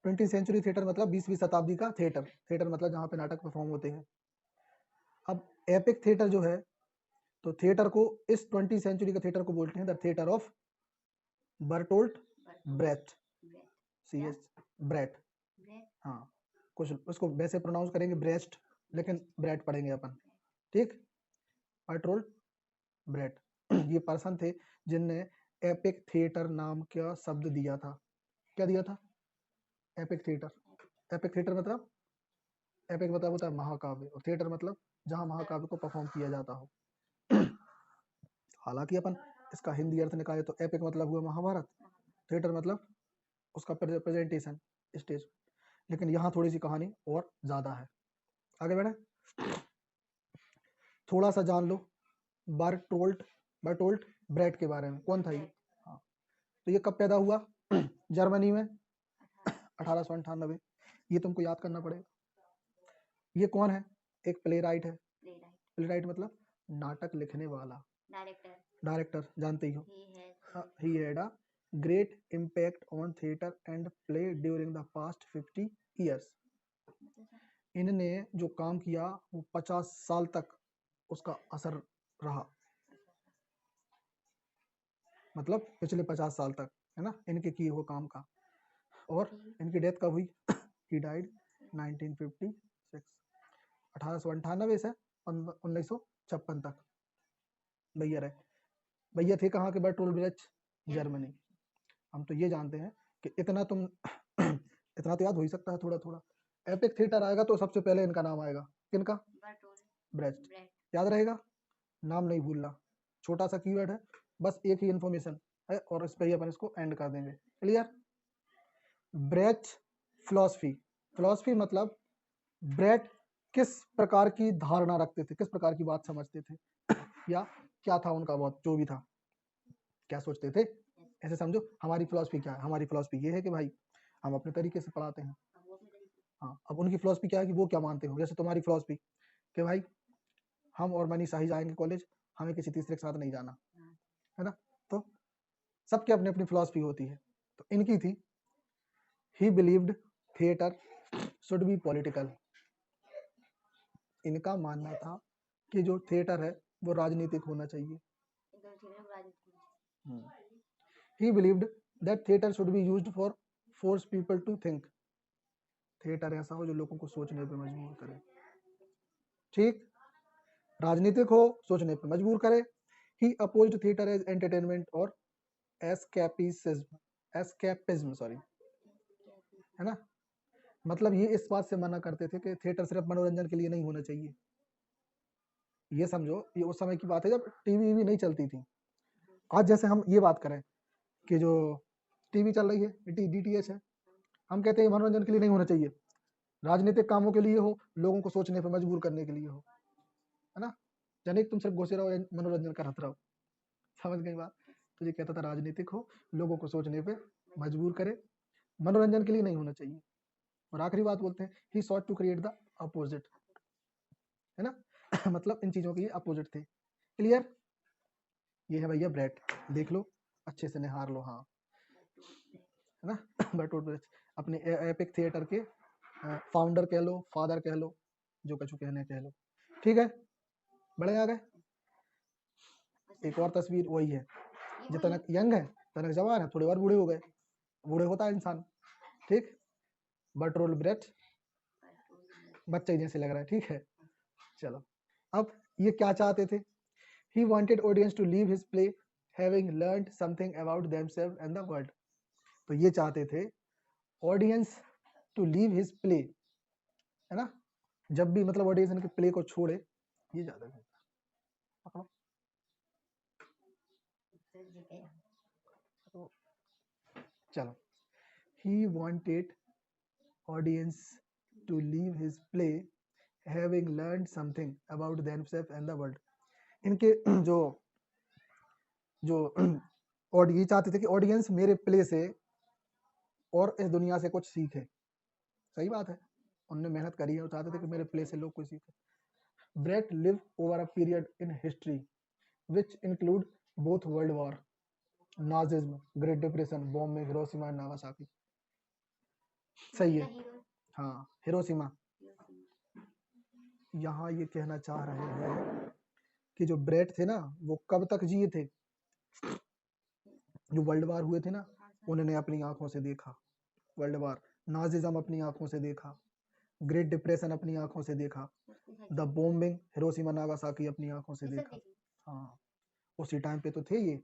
20वीं century theatre मतलब 20वीं शताब्दी का थिएटर, थिएटर मतलब जहाँ पे नाटक परफॉर्म होते हैं। अब एपिक थिएटर जो है, तो थिएटर को इस 20वीं सेंचुरी के थिएटर को बोलते हैं the theatre of Bertolt Brecht, CS Brecht. हाँ, कुछ उसको वैसे प्रोनाउंस करेंगे ब्रेस्ट, लेकिन ब्रेट पढ़ेंगे अपन, ठीक। बर्टोल्ट ब्रेट ये पर्सन थे जिनने एपिक थिएटर नाम का शब्द दिया था। क्या दिया था? Epic theatre. एपिक थिएटर मतलब, एपिक मतलब होता है महाकाव्य, और थिएटर मतलब जहाँ महाकाव्य को परफॉर्म किया जाता हो। हालांकि अपन इसका हिंदी अर्थ निकाले तो एपिक मतलब हुआ महाभारत, थिएटर मतलब उसका प्रेजेंटेशन स्टेज, लेकिन यहाँ थोड़ी सी कहानी और ज्यादा है। आगे बढ़े, थोड़ा सा जान लो बर्टोल्ट बर्टोल्ट ब्रेट के बारे में। कौन था ये? हाँ, तो ये कब पैदा हुआ? जर्मनी में 1898। ये तुमको याद करना पड़ेगा। ये कौन है? एक प्ले राइट है। प्ले राइट मतलब नाटक लिखने वाला, डायरेक्टर, जानते ही हो। He had a great impact on theatre and play during the past 50 years. इनने जो काम किया वो 50 साल तक उसका असर रहा, मतलब पिछले 50 साल तक, है ना, इनके किए हुए काम का। और इनकी डेथ कब हुई? ही डाइड 1956, 1898 से 1956 तक भैया रहे। भैया थे कहाँ के? Bertolt Brecht, Germany. हम तो ये जानते हैं कि इतना तुम इतना तो याद हो ही सकता है थोड़ा थोड़ा। एपिक थिएटर आएगा तो सबसे पहले इनका नाम आएगा। किनका? ब्रेट। याद रहेगा, नाम नहीं भूलना। छोटा सा कीवर्ड है, बस एक ही इंफॉर्मेशन है, और इस पे ही अपन इसको एंड कर देंगे। क्लियर? Brecht philosophy. फिलॉसफी मतलब ब्रेट किस प्रकार की धारणा रखते थे, किस प्रकार की बात समझते थे, या क्या था उनका बहुत, जो भी था, क्या सोचते थे। ऐसे समझो हमारी फिलॉसफी क्या है? हमारी फिलॉसफी ये है कि भाई हम अपने तरीके से पढ़ाते हैं। हाँ, अब उनकी फिलॉसफी क्या है कि वो क्या मानते हो। जैसे तुम्हारी फिलॉसफी कि भाई हम और मनीषा ही जाएंगे कॉलेज, हमें किसी तीसरे के साथ नहीं जाना, है ना। तो सबके अपनी अपनी फिलॉसफी होती है। तो इनकी थी, ही believed theatre should B political. इनका मानना था कि जो थिएटर है वो राजनीतिक होना चाहिए। He believed that theatre should be used for force people to think. Theatre ऐसा हो जो लोगों को सोचने पे मजबूर करे, ठीक। राजनीतिक हो, सोचने पे मजबूर करे। ही अपोज्ड थिएटर एज एंटरटेनमेंट और एस्केपिज्म सॉरी, है ना। मतलब ये इस बात से मना करते थे कि थिएटर सिर्फ मनोरंजन के लिए नहीं होना चाहिए। ये समझो, ये उस समय की बात है जब टीवी भी नहीं चलती थी। आज जैसे हम ये बात करें कि जो टीवी चल रही है, DTH है, हम कहते हैं मनोरंजन के लिए नहीं होना चाहिए, राजनीतिक कामों के लिए हो, लोगों को सोचने पर मजबूर करने के लिए हो, है ना। जनिक तुम सिर्फ घुसे रहो, मनोरंजन करते रहो। समझ गई बात? तो ये कहता था राजनीतिक हो, लोगों को सोचने पे मजबूर करे, मनोरंजन के लिए नहीं होना चाहिए। और आखिरी बात बोलते हैं, he sought to create the opposite, है ना। मतलब इन चीजों के ये अपोजिट थे। क्लियर? ये है भैया ब्रेट, देख लो अच्छे से, निहार लो, हाँ, है ना। बर्टोल्ट ब्रेट अपने एपिक थिएटर के फाउंडर कह लो, फादर कह लो, जो कछु कहने कह लो, ठीक है। बड़े आ गए। एक और तस्वीर वही है, जो तनक यंग है, तनक जवान है, थोड़े और बूढ़े हो गए, बूढ़े होता है इंसान, ठीक। बर्टोल्ट ब्रेट बच्चे जैसे लग रहा है, ठीक है। चलो, अब ये क्या चाहते थे? He wanted audience to leave his play having learned something about themselves and the world. तो ये चाहते थे audience to leave his play, है ना। जब भी मतलब ऑडियंस इनके प्ले को छोड़े, ये चाहते थे। पकड़ो। तो चलो, he wanted audience to leave his play having learned something about themselves and the world. इनके जो जो और ये चाहते थे कि ऑडियंस मेरे प्ले से और इस दुनिया से कुछ सीखे। सही बात है, उन्होंने मेहनत करी है, चाहते थे कि मेरे प्ले से लोग कुछ सीखे। Brecht live over a period in history which include both world war, Nazism, great depression, bomb में हिरोशिमा एंड नागासाकी। सही है। हाँ, हिरोशिमा। यहाँ ये कहना चाह रहे हैं कि जो ब्रेट थे ना वो कब तक जिए थे, जो वर्ल्ड वार हुए थे ना उन्होंने अपनी आंखों से देखा, वर्ल्ड वार, नाजिज्म अपनी आंखों से देखा, ग्रेट डिप्रेशन अपनी आंखों से देखा, द बॉम्बिंग हिरोशिमा नागासाकी अपनी आंखों से देखा। हाँ, उसी टाइम पे तो थे ये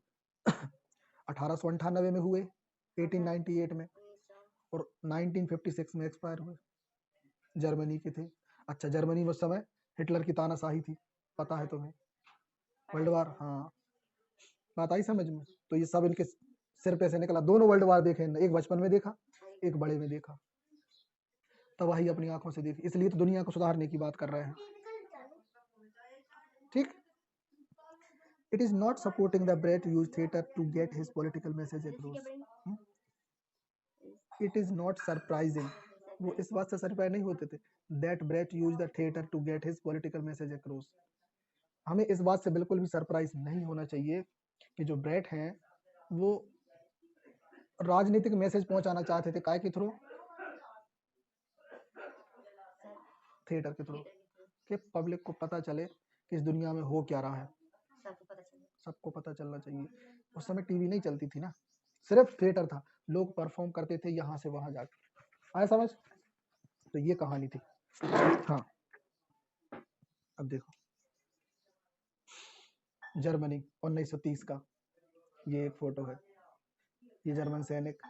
1898 में हुए, 1898 में, और 1956 में एक्सपायर हुए। जर्मनी के थे। अच्छा, जर्मनी में उस समय हिटलर की तानाशाही थी, पता है तुम्हें, वर्ल्ड वार। हाँ, बात आई समझ में। तो ये सब इनके सिर पे से निकला। दोनों वर्ल्ड वार देखे, एक बचपन में देखा, एक बड़े में देखा, तबाही अपनी आंखों से देखी, इसलिए तो दुनिया को सुधारने की बात कर रहे हैं। ठीक। It is not supporting the Brett used theater to get his political message across. It is not surprising. वो इस बात से सरप्राइज नहीं होते थे that Brett used the theater to get his political message across. हमें इस बात से बिल्कुल भी सरप्राइज नहीं होना चाहिए कि जो ब्रेट हैं वो राजनीतिक मैसेज पहुंचाना चाहते थे, काय के थ्रू, थिएटर के थ्रू, कि पब्लिक को पता चले कि इस दुनिया में हो क्या रहा है, सबको पता चलना चाहिए। उस समय टीवी नहीं चलती थी ना, सिर्फ थिएटर था, लोग परफॉर्म करते थे यहाँ से वहां जाकर, आया समझ। तो ये कहानी थी। हाँ, अब देखो जर्मनी 1930 का ये एक फोटो है, ये जर्मन सैनिक,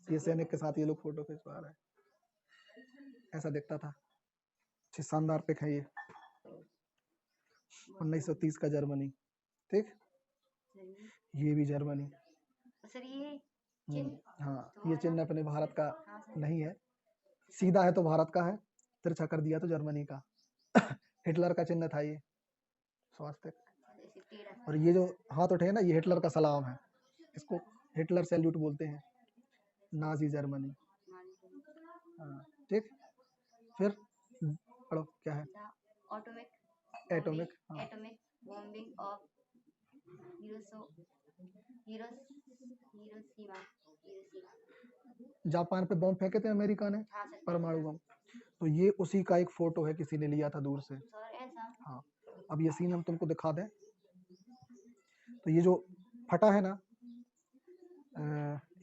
ये सैनिक के साथ ये लोग फोटो खिंचवा रहे हैं, ऐसा दिखता था। अच्छी शानदार पिक है ये 1930 का जर्मनी। ठीक, ये भी जर्मनी। सर ये हाँ, ये चिन्ह अपने भारत का नहीं है, सीधा है तो भारत का है, तिरछा कर दिया तो जर्मनी का। हिटलर का चिन्ह था ये, स्वास्थ्य। और ये जो हाथ उठे हैं ना, ये हिटलर का सलाम है, इसको हिटलर सैल्यूट बोलते हैं, नाजी जर्मनी। हाँ, ठीक। फिर पढ़ो क्या है, atomic bombing of Hiroshima. Japan पे बम फेंके थे अमेरिका ने, परमाणु बम, तो ये उसी का एक फोटो है, किसी ने लिया था दूर से। हाँ, अब ये सीन हम तुमको दिखा दें, तो ये जो फटा है ना,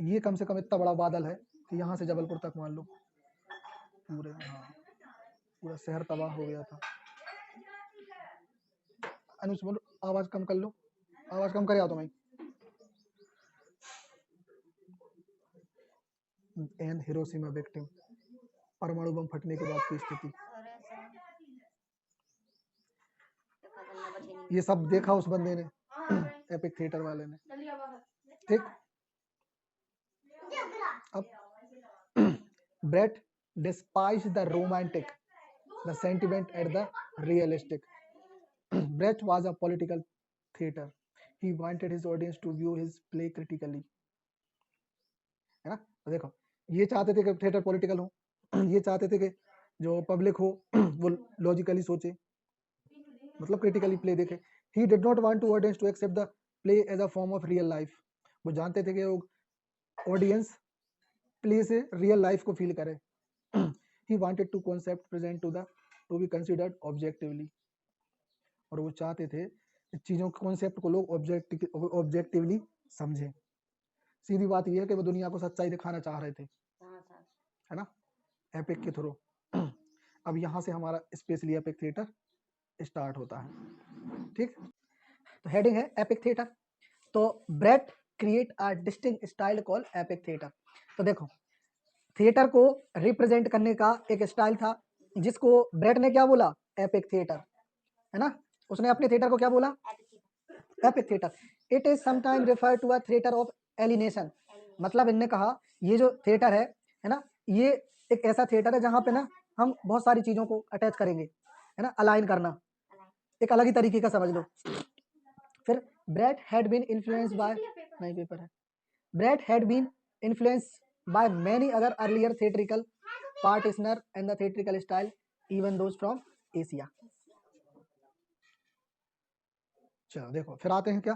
ये कम से कम इतना बड़ा बादल है कि यहाँ से जबलपुर तक मान लो पूरे, हाँ, पूरा शहर तबाह हो गया था। अनुज बोलो, आवाज कम कर लो, आवाज कम करे, आ तो मैं। एंड हिरोशिमा विक्टिम, परमाणु बम फटने के बाद की स्थिति। ये सब देखा उस बंदे ने, एपिक थिएटर वाले ने। ठीक, अब bread despised the romantic, the sentiment and the realistic. Brecht was a political theater. He wanted his audience to view his play critically. है ना, तो देखो ये चाहते थे कि थिएटर पॉलिटिकल हो, ये चाहते थे कि जो पब्लिक हो वो लॉजिकली सोचे, मतलब क्रिटिकली प्ले देखे। He did not want to audience to accept the play as a form of real life. वो जानते थे कि ऑडियंस प्ले से रियल लाइफ को फील करे। He wanted to concept present to be considered objectively. और वो चाहते थे चीजों के कॉन्सेप्ट को लोग ऑब्जेक्टिवली समझें। सीधी बात यह है कि वो दुनिया को सच्चाई दिखाना चाह रहे थे, है ना, एपिक के थ्रू। अब यहाँ से हमारा स्पेशली एपिक थिएटर स्टार्ट होता है। ठीक, तो हेडिंग है एपिक थिएटर। तो Brecht create a distinct style called epic theatre. तो देखो थिएटर को रिप्रेजेंट करने का एक स्टाइल था जिसको ब्रेट ने क्या बोला, एपिक थिएटर, है ना। उसने अपने थिएटर को क्या बोला, epic theatre. It is sometime refer to a theatre of alienation. मतलब इनने कहा ये जो थिएटर है ना, ये एक ऐसा थिएटर है जहाँ पे ना हम बहुत सारी चीजों को अटैच करेंगे, है ना, अलाइन करना, एक अलग ही तरीके का समझ लो। फिर Brecht had been influenced by, नहीं पेपर है, Brecht had been influenced by many other earlier theatrical practitioner and the theatrical style, even those from Asia. चलो देखो फिर आते हैं क्या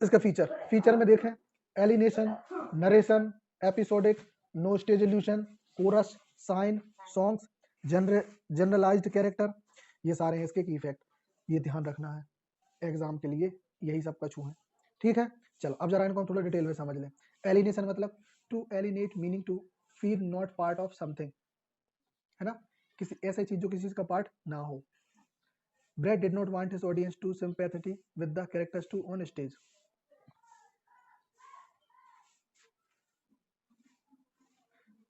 इसका फीचर में देखें, alienation, narration, episodic, no stage illusion, chorus, sign, songs, generalised character, ये सारे हैं इसके की इफेक्ट। ये ध्यान रखना है एग्जाम के लिए, यही सब कछु है। ठीक है, चलो अब जरा इनको हम थोड़ा डिटेल में समझ लें। एलिनेशन मतलब to alienate, meaning to feel not part of something, है ना, किसी ऐसी चीज जो किसी चीज का पार्ट ना हो। Brecht did not want his audience to sympathy with the characters to on stage.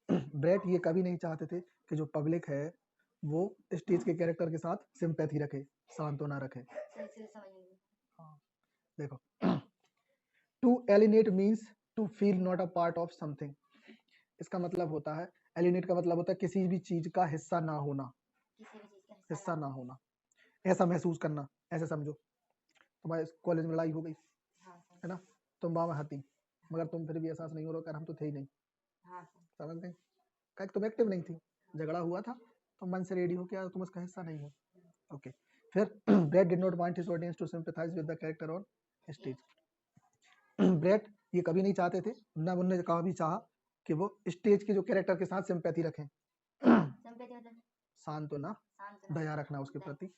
Brecht ये कभी नहीं चाहते थे कि जो पब्लिक है वो स्टेज के कैरेक्टर के साथ सिंपैथी रखे, सांत्वना रखे। सही से समझ लीजिए। हाँ, देखो to alienate means to feel not a part of something. इसका मतलब होता है, एलिनेट का मतलब होता है किसी भी चीज का हिस्सा ना होना, किसी भी चीज का हिस्सा ना होना, ऐसा महसूस करना। ऐसे समझो तुम्हारे कॉलेज में लड़ाई हो गई, हाँ सर, है ना, तुम बाबा हती, मगर तुम फिर भी एहसास नहीं हो रहा, हम तो थे ही नहीं, हाँ सर, समझ गए, क्या तुम एक्टिव नहीं थी, झगड़ा हुआ था, तुम मन से रेडी हो क्या, तुम उसका हिस्सा नहीं हो। ओके, फिर Brecht did not want his audience to sympathise with the character on stage. Brecht ये कभी नहीं चाहते थे, ना उन्होंने कहा भी चाहा कि वो स्टेज के जो कैरेक्टर के साथ सिंपैथी रखें, सिंपैथी मतलब सांत्वना, शांत दया रखना उसके दया। प्रति।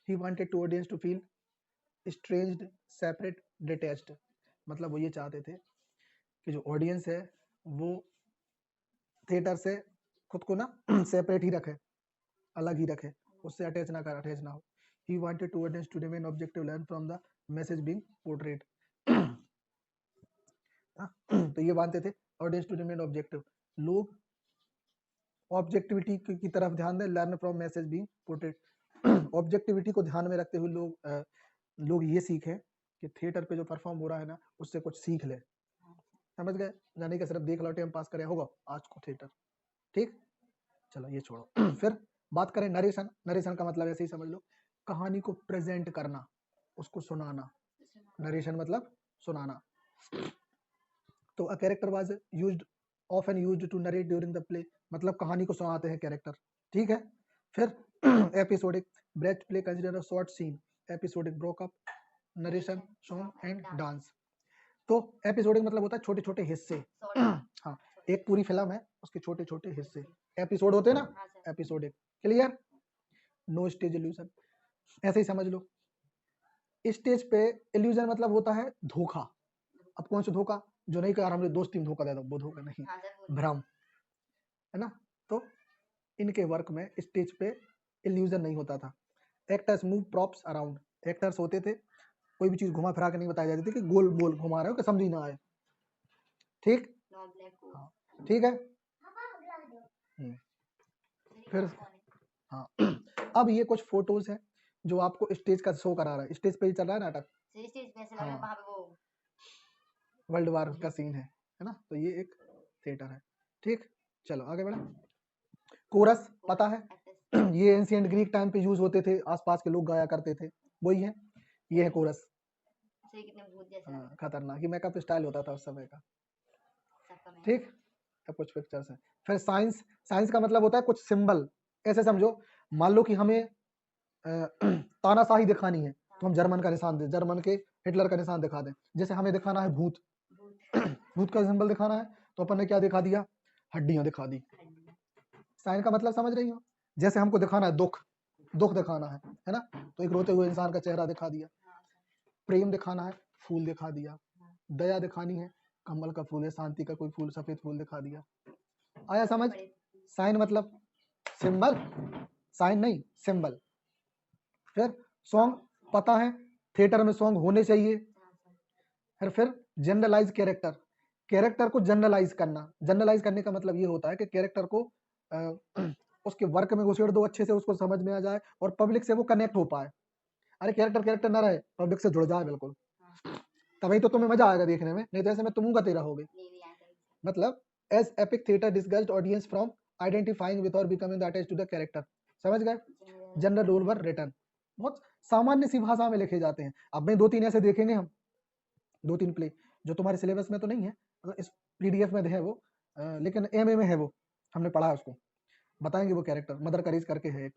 He wanted to audience to feel estranged, separate, detached, मतलब वो ये चाहते थे कि जो ऑडियंस है वो थिएटर से खुद को ना सेपरेट ही रखे, अलग ही रखे, उससे अटैच ना कर, अटैच ना हो। He wanted to audience to remain objective, learn from the message being portrayed. तो ये मानते थे ऑडियंस टू रिमेन ऑब्जेक्टिव, लोग ऑब्जेक्टिविटी की तरफ ध्यान दें, learn from message being portrayed. Objectivity को ध्यान में रखते हुए लोग ये सीखें कि थिएटर पे जो परफॉर्म हो रहा है ना उससे कुछ सीख ले, समझ गए, जाने का सिर्फ देख लो टाइम पास करे होगा आज को थिएटर। ठीक, चलो ये छोड़ो। फिर बात करें नरेशन। नरेशन का मतलब ऐसे ही समझ लो, कहानी को प्रेजेंट करना, उसको सुनाना। नरेशन मतलब सुनाना। तो a character was used, often used to narrate during the play, मतलब कहानी को सुनाते हैं कैरेक्टर। ठीक है, फिर episodic, Brecht play consider a short scene, episodic broke up, narration, song and dance. तो एपिसोडिक मतलब होता है छोटे छोटे हिस्से। हाँ, एक पूरी फिल्म है उसके छोटे छोटे हिस्से एपिसोड होते हैं ना, हाँ sir, episodic. Clear, no stage illusion, ऐसे ही समझ लो। स्टेज पे इल्यूजन मतलब होता है धोखा। अब कौन सा धोखा, जो नहीं कहा हमने दोस्त टीम धोखा दे दो, वो धोखा नहीं, हाँ सर, बोलिए। भ्रम, है ना। तो इनके वर्क में स्टेज पे इल्यूजन नहीं होता था। Actors move props around, actors होते थे, कोई भी चीज घुमा फिरा के नहीं बताई जाती थी कि गोल गोल घुमा रहे हो कि समझ ही ना आए। ठीक, नो ब्लैक होल। हाँ, ठीक है। फिर कौन है? हाँ अब ये कुछ फोटोज हैं जो आपको स्टेज का शो करा रहा है, स्टेज पे ही चल रहा है नाटक, स्टेज पे ऐसे लग रहा है हाँ, वहाँ पे वो वर्ल्ड वार का सीन है ना, तो ये एक थिएटर है। ठीक, चलो आगे बढ़े। कोरस पता है, एक्टर्स। ये एंशिएंट ग्रीक टाइम पे यूज होते थे, आसपास के लोग गाया करते थे, वही है, ये है कोरस। सही, कितने भूत जैसे लग रहे हाँ, खतरनाक, ये मेकअप स्टाइल होता था उस समय का। हैं सबका मैं। ठीक, अब कुछ पिक्चर्स हैं। फिर साइंस, साइंस का मतलब होता है कुछ सिंबल, ऐसे समझो, मान लो कि हमें तानाशाही दिखानी है तो हम जर्मन का निशान दें, जर्मन के हिटलर का निशान दिखा दें। जैसे हमें दिखाना है भूत, भूत, भूत का सिंबल दिखाना है तो अपन ने क्या दिखा दिया, हड्डियां दिखा दी। हड्डी। साइन का मतलब समझ रही हो, जैसे हमको दिखाना है दुख, दुख दिखाना है ना, तो एक रोते हुए इंसान का चेहरा दिखा दिया। हाँ सर, प्रेम दिखाना है, फूल दिखा दिया। हाँ। दया दिखानी है, कमल का फूल है, शांति का कोई फूल, सफेद फूल दिखा दिया। आया समझ, बड़े साइन मतलब सिंबल, साइन नहीं सिंबल। फिर सॉन्ग पता है, थिएटर में सॉन्ग होने चाहिए। हाँ सर, फिर जनरलाइज कैरेक्टर, कैरेक्टर को जनरलाइज करना, जनरलाइज करने का मतलब ये होता है कि कैरेक्टर को उसके वर्क में घुसेड़ दो, अच्छे से उसको समझ में आ जाए और पब्लिक से वो कनेक्ट हो पाए। अरे कैरेक्टर कैरेक्टर ना रहे, पब्लिक से जुड़ जाए बिल्कुल, हाँ तभी तो तुम्हें मजा आएगा देखने में, नहीं तो ऐसे में तुम का तेरा होगे। नहीं आया सर। मतलब as epic theatre disgusted audience from identifying with और becoming attached to the character, समझ गए। जनरल रोल वर रिटर्न, बहुत सामान्य सी भाषा में लिखे जाते हैं। अब में दो तीन ऐसे देखेंगे हम, दो तीन प्ले जो तुम्हारे सिलेबस में तो नहीं है, मतलब इस पीडीएफ में है वो, लेकिन एमए में है वो, हमने पढ़ा है उसको, बताएंगे वो कैरेक्टर, मदर करीज करके है एक।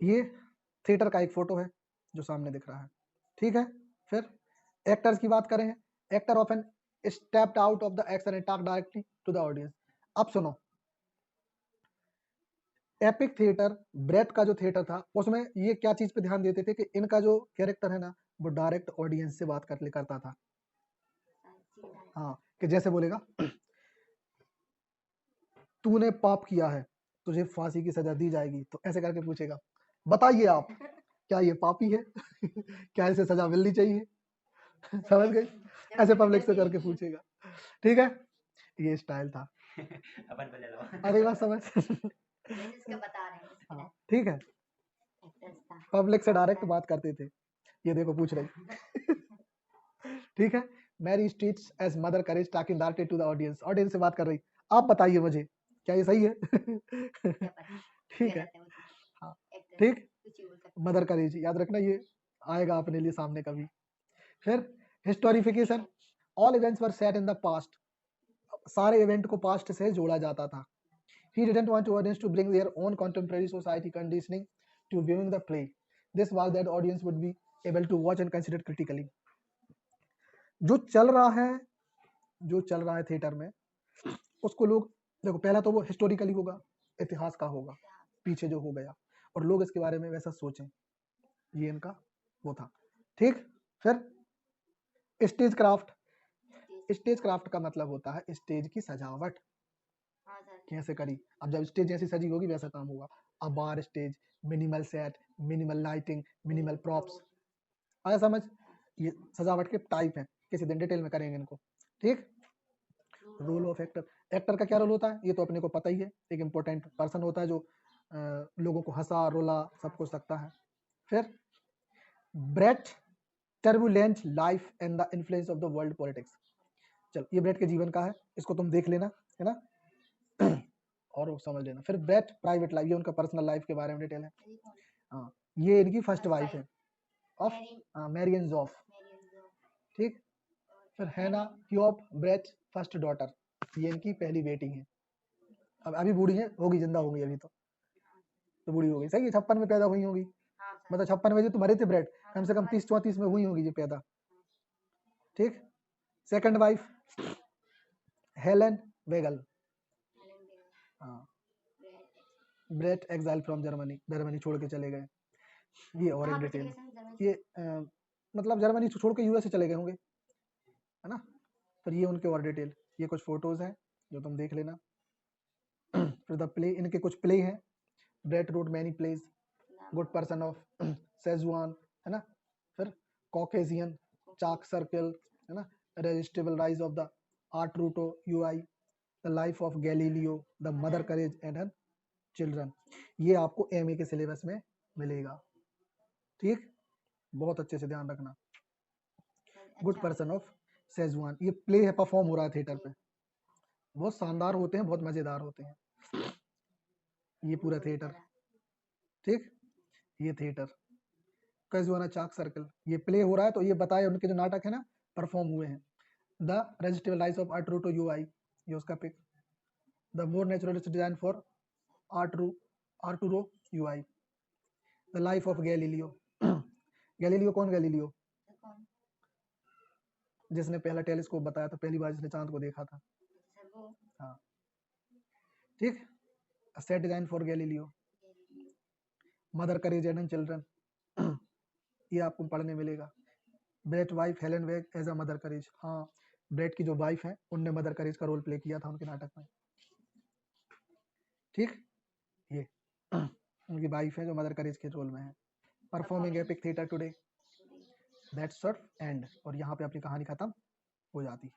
ये थिएटर का एक फोटो है जो सामने दिख रहा है। ठीक है, फिर एक्टर्स की बात करें, actor of an stepped out of the action and talked directly to the audience. अब सुनो, एपिक थिएटर, ब्रेट का जो थिएटर था उसमें ये क्या चीज पे ध्यान देते थे कि इनका जो कैरेक्टर है ना वो डायरेक्ट ऑडियंस से बात करता था। हाँ, कि जैसे बोलेगा तूने पाप किया है, तुझे फांसी की सजा दी जाएगी, तो ऐसे करके पूछेगा बताइए आप क्या ये पापी है क्या इसे सजा मिलनी चाहिए समझ गए, ऐसे पब्लिक से करके पूछेगा। ठीक है, ये स्टाइल था। अपन को ले लो। अरे बात समझ जिसका बता रहे हैं इसका हाँ, ठीक है, एक्टर्स था। पब्लिक से डायरेक्ट बात करते थे। ये देखो पूछ रही ठीक है, Mary Streets as Mother Courage talking directly to the audience, audience से बात कर रही, आप बताइए मुझे क्या ये सही है क्या पता ठीक है, गलत है वो तो। हाँ एक्टर ठीक, कुछ ही बोल सकते हैं। मदर करेज याद रखना, ये आएगा अपने लिए सामने कभी। फिर historification, all events were set in the past, सारे इवेंट को पास्ट से जोड़ा जाता था। He didn't want audience to bring their own contemporary society conditioning to viewing the play. This was that audience would be able to watch and consider critically. जो चल रहा है थिएटर में, उसको लोग देखो, पहला तो वो हिस्टोरिकली होगा, इतिहास का होगा, पीछे जो हो गया, और लोग इसके बारे में वैसा सोचें, ये इनका वो था। ठीक, फिर स्टेज क्राफ्ट, स्टेज क्राफ्ट का मतलब होता है स्टेज की सजावट हाँ सर। कैसे करी। अब जब स्टेज जैसी सजी होगी वैसा काम होगा। अब bare stage, minimal set, minimal lighting, minimal props, आया समझ। ये सजावट के टाइप हैं, किसी दिन डिटेल में करेंगे इनको। ठीक, रोल ऑफ एक्टर, एक्टर का क्या रोल होता है ये तो अपने को पता ही है, एक इम्पोर्टेंट पर्सन होता है जो लोगों को हंसा रुला सब कुछ सकता है। फिर Brecht turbulent life and the influence of the world politics, चल ये ब्रेट के जीवन का है, इसको तुम देख लेना, है ना और वो समझ लेना। फिर ब्रेट प्राइवेट लाइफ, ये उनका पर्सनल लाइफ के बारे में डिटेल है। हाँ, ये इनकी फर्स्ट वाइफ है ऑफ मैरियन जॉफ। ठीक, फिर हैना क्योप ब्रेट फर्स्ट डॉटर, ये इनकी पहली बेटी है। अब अभी बूढ़ी है, होगी जिंदा होंगी अभी तो बूढ़ी हो गई, सही है, 56 में पैदा हुई होगी, हाँ सर। मतलब 56 में जो तुम्हारे थे ब्रेट, कम से कम 30-34 में हुई होगी ये पैदा। ठीक, सेकंड वाइफ हेलन वेगल, हाँ, Brecht exile from Germany, Germany छोड़ के चले गए। ये और एक डिटेल, ये मतलब जर्मनी छोड़ के यूएस से चले गए होंगे, है ना। फिर ये उनके और डिटेल, ये कुछ फोटोज हैं जो तुम देख लेना। फिर द प्ले, इनके कुछ प्ले हैं, Brecht wrote many plays, good person of Szechwan, है ना। फिर कॉकेजियन, चाक सर्कल, है ना, resistible rise of the Arturo Ui, the life of Galileo, the mother courage and her children, ये आपको एमए के सिलेबस में मिलेगा। ठीक, बहुत अच्छे से ध्यान रखना। गुड पर्सन ऑफ सेजुआन, ये प्ले है, परफॉर्म हो रहा है थिएटर पे, बहुत शानदार होते हैं, बहुत मजेदार होते हैं। ये पूरा थिएटर, ठीक, ये थिएटर कैजुआना चाक सर्कल, ये प्ले हो रहा है, तो ये बताए उनके जो नाटक है ना परफॉर्म हुए हैं। The resistible life of Arturo Ui, ये उसका pick, the more naturalist design for Arturo Ui, the life of Galileo, Galileo कौन गैलीलियो, जिसने पहला टेलीस्कोप बताया था, पहली बार जिसने चांद को देखा था। हाँ, ठीक, set design for Galileo, mother courage and children, ये आपको पढ़ने मिलेगा। ब्रेट वाइफ हेलन वेग एज अ मदर करेज, हाँ, ब्रेट की जो वाइफ है उनने मदर करेज का रोल प्ले किया था उनके नाटक में। ठीक, ये उनकी वाइफ है जो मदर करेज के रोल में है। Performing epic theatre today, that's short and, और यहाँ पे अपनी कहानी खत्म हो जाती है।